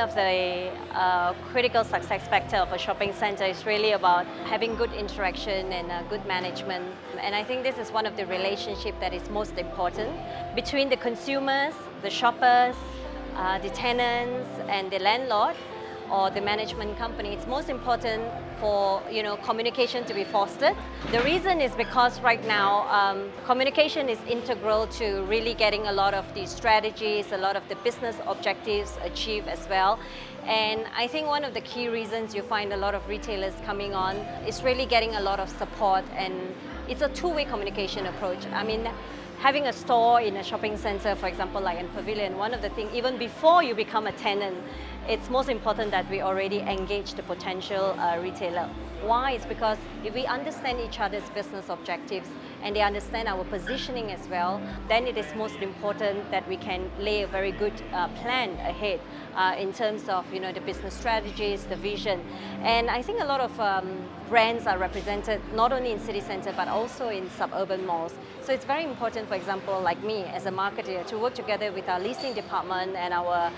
one of the critical success factor of a shopping center is really about having good interaction and good management. And I think this is one of the relationship that is most important between the consumers, the shoppers, the tenants, and the landlord or the management company. It's most important for communication to be fostered. The reason is because right now communication is integral to really getting a lot of the strategies, a lot of the business objectives achieved as well. And I think one of the key reasons you find a lot of retailers coming on is really getting a lot of support, and it's a two-way communication approach. I mean, having a store in a shopping center, for example, like in Pavilion, one of the things, even before you become a tenant, it's most important that we already engage the potential retailer. Why? It's because if we understand each other's business objectives and they understand our positioning as well, then it is most important that we can lay a very good plan ahead in terms of the business strategies, the vision. And I think a lot of brands are represented not only in city center but also in suburban malls. So it's very important, for example, like me as a marketer, to work together with our leasing department and our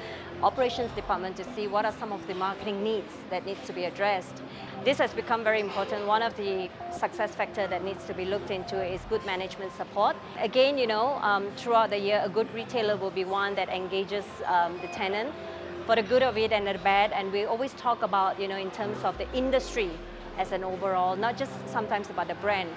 operations department to see what are some of the marketing needs that needs to be addressed. This has become very important. One of the success factors that needs to be looked into is good management support. Again, throughout the year, a good retailer will be one that engages the tenant for the good of it and the bad. And we always talk about, in terms of the industry as an overall, not just sometimes about the brand,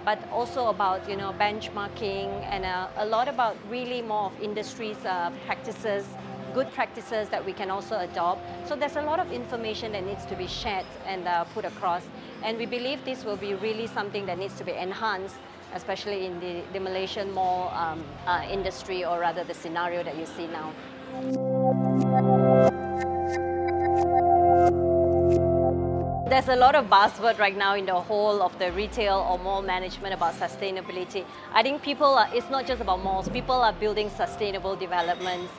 but also about benchmarking and a lot about really more of industry's practices, good practices that we can also adopt. So there's a lot of information that needs to be shared and put across. And we believe this will be really something that needs to be enhanced, especially in the Malaysian mall industry, or rather the scenario that you see now. There's a lot of buzzword right now in the whole of the retail or mall management about sustainability. I think it's not just about malls, people are building sustainable developments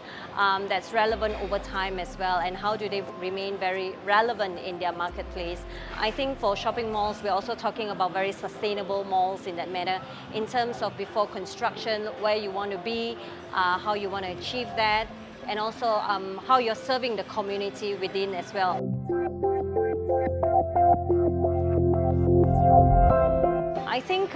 that's relevant over time as well, and how do they remain very relevant in their marketplace. I think for shopping malls, we're also talking about very sustainable malls in that manner, in terms of before construction, where you want to be, how you want to achieve that, and also how you're serving the community within as well. I think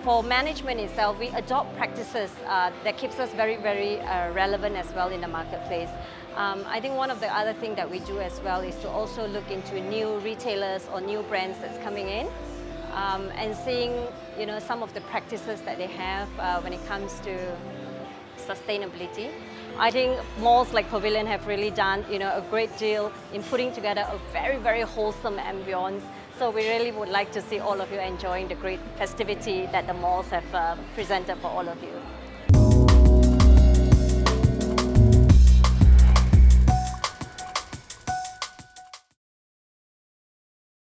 for management itself, we adopt practices that keeps us very, very relevant as well in the marketplace. I think one of the other things that we do as well is to also look into new retailers or new brands that's coming in and seeing some of the practices that they have when it comes to sustainability. I think malls like Pavilion have really done a great deal in putting together a very, very wholesome ambience. So we really would like to see all of you enjoying the great festivity that the malls have presented for all of you.